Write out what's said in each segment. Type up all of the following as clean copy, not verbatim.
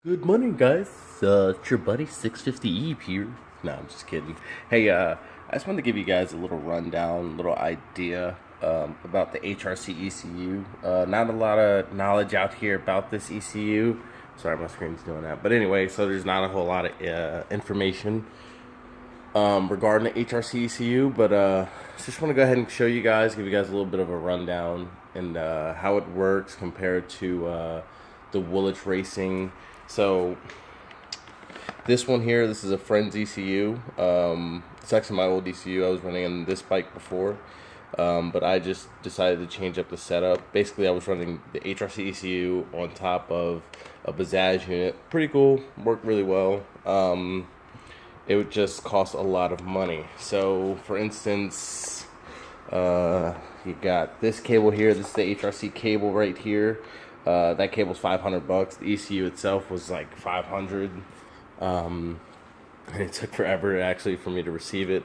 Good morning, guys. It's your buddy 650 here. No, I'm just kidding. Hey, I just wanted to give you guys a little rundown, little idea about the HRC ECU. Not a lot of knowledge out here about this ECU. Sorry, my screen's doing that. But anyway, so there's not a whole lot of information regarding the HRC ECU. But just want to go ahead and show you guys, give you guys a little bit of a rundown and how it works compared to the Woolich Racing. So this one here, this is a friend's ECU. It's actually my old ECU. I was running on this bike before, but I just decided to change up the setup. Basically, I was running the HRC ECU on top of a Bajaj unit. Pretty cool, worked really well. It would just cost a lot of money. So, for instance, you got this cable here. This is the HRC cable right here. That cable's $500. The ECU itself was like $500. And it took forever actually for me to receive it.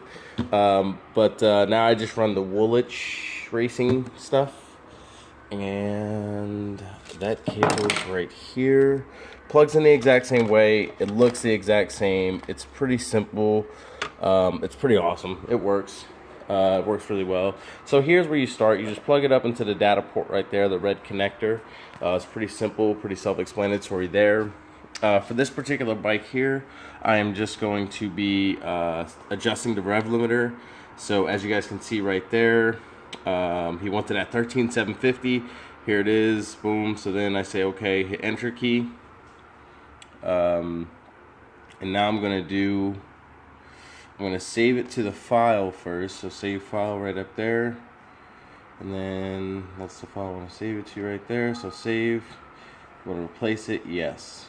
But now I just run the Woolich racing stuff. And that cable's right here. Plugs in the exact same way. It looks the exact same. It's pretty simple. It's pretty awesome. It works. It works really well. So here's where you start. You just plug it up into the data port right there, the red connector. It's pretty simple, pretty self-explanatory there. For this particular bike here, I am just going to be adjusting the rev limiter. So as you guys can see right there, he wanted at 13,750. Here it is, boom. So then I say, okay, hit enter key. And now I'm going to save it to the file first. So save file right up there. And then that's the file I want to save it to right there. So save. Want to replace it? Yes.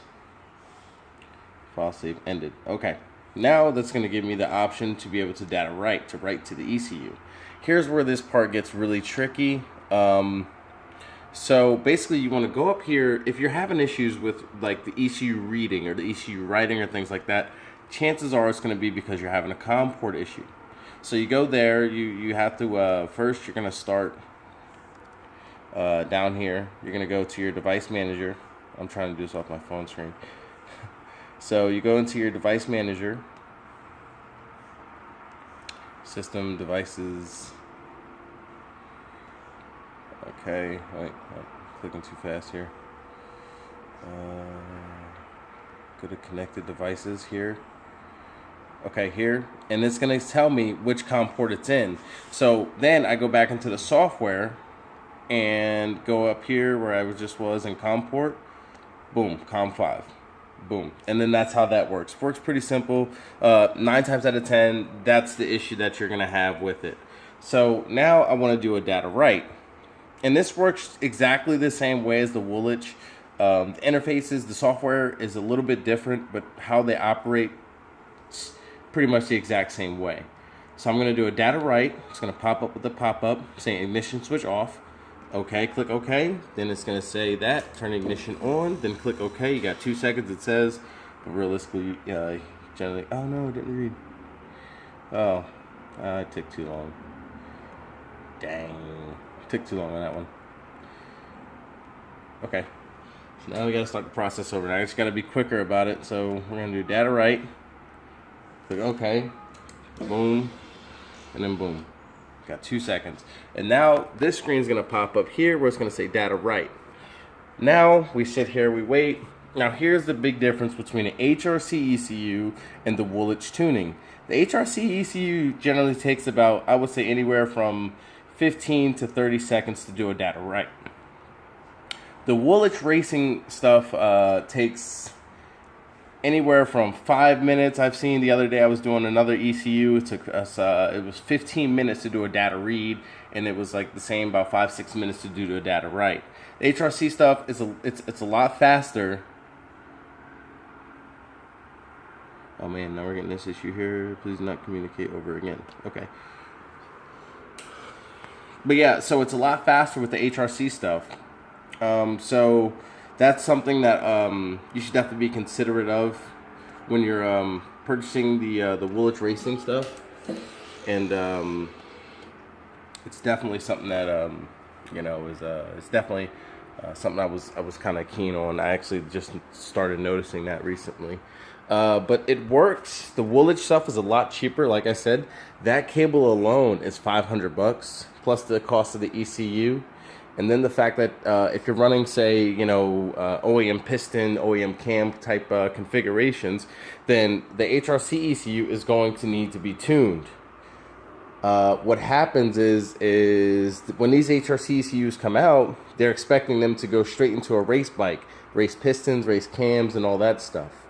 File save ended. Okay. Now that's going to give me the option to be able to data write, to write to the ECU. Here's where this part gets really tricky. So basically you want to go up here. If you're having issues with like the ECU reading or the ECU writing or things like that, chances are it's going to be because you're having a COM port issue. So you go there, you have to, first you're going to start down here. You're going to go to your device manager. I'm trying to do this off my phone screen. So you go into your device manager, system, devices. Okay, wait, I'm clicking too fast here. Go to connected devices here. Okay, here, and it's going to tell me which COM port it's in. So then I go back into the software and go up here where I was in COM port. Boom, COM 5. Boom. And then that's how that works. Works pretty simple. 9 times out of 10, that's the issue that you're going to have with it. So now I want to do a data write. And this works exactly the same way as the Woolich. The interfaces, the software is a little bit different, but how they operate pretty much the exact same way. So I'm going to do a data write. It's going to pop up with the pop-up saying ignition switch off. Okay, click OK. Then it's going to say that, turn ignition on. Then click OK. You got 2 seconds, it says. But realistically, generally, oh no, it didn't read. Oh, it took too long. Dang, it took too long on that one. Okay, so now we got to start the process over. Now I just got to be quicker about it. So we're going to do data write. Click OK, boom, and then boom. Got 2 seconds. And now this screen is going to pop up here where it's going to say data write. Now we sit here, we wait. Now here's the big difference between an HRC ECU and the Woolich tuning. The HRC ECU generally takes about, I would say, anywhere from 15 to 30 seconds to do a data write. The Woolich racing stuff takes anywhere from 5 minutes. I've seen the other day I was doing another ECU. It took us, it was 15 minutes to do a data read, and it was like the same, about 5-6 minutes to do a data write. The HRC stuff is it's a lot faster. Oh man, now we're getting this issue here. Please not communicate over again. Okay. But yeah, so it's a lot faster with the HRC stuff. So that's something that you should definitely be considerate of when you're purchasing the Woolich racing stuff, and it's definitely something that is it's definitely Something I was kind of keen on. I actually just started noticing that recently. But it works. The Woolich stuff is a lot cheaper. Like I said, that cable alone is $500 plus the cost of the ECU. And then the fact that if you're running, say, you know, OEM piston, OEM cam type configurations, then the HRC ECU is going to need to be tuned. What happens is when these HRC ECUs come out, they're expecting them to go straight into a race bike, race pistons, race cams, and all that stuff.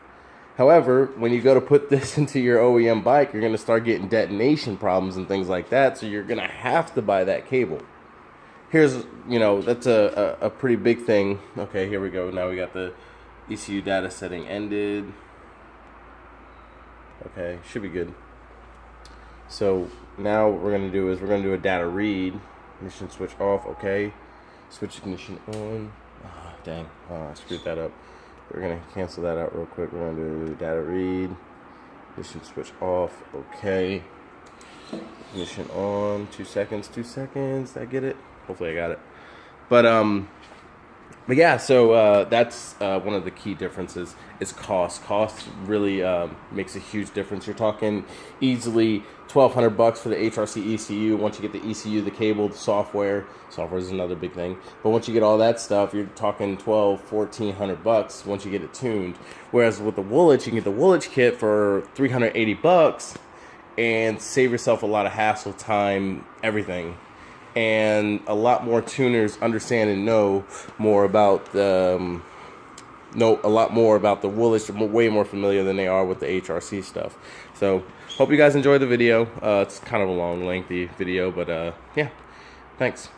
However, when you go to put this into your OEM bike, you're going to start getting detonation problems and things like that, so you're going to have to buy that cable. Here's, you know, that's a pretty big thing. Okay, here we go. Now we got the ECU data setting ended. Okay, should be good. So now what we're going to do is we're going to do a data read. Ignition switch off, okay. Switch ignition on. Oh, dang, I screwed that up. We're going to cancel that out real quick. We're going to do data read. Ignition switch off, okay. Ignition on, 2 seconds, 2 seconds. Did I get it? Hopefully I got it. But yeah, so that's one of the key differences is cost. Cost really makes a huge difference. You're talking easily $1,200 for the HRC ECU. Once you get the ECU, the cable, the software. Software is another big thing. But once you get all that stuff, you're talking $1,400 once you get it tuned. Whereas with the Woolich, you can get the Woolich kit for $380 and save yourself a lot of hassle, time, everything. And a lot more tuners understand and know more about the a lot more about the Woolich. They're way more familiar than they are with the HRC stuff. So hope you guys enjoyed the video. It's kind of a long, lengthy video, but yeah, thanks.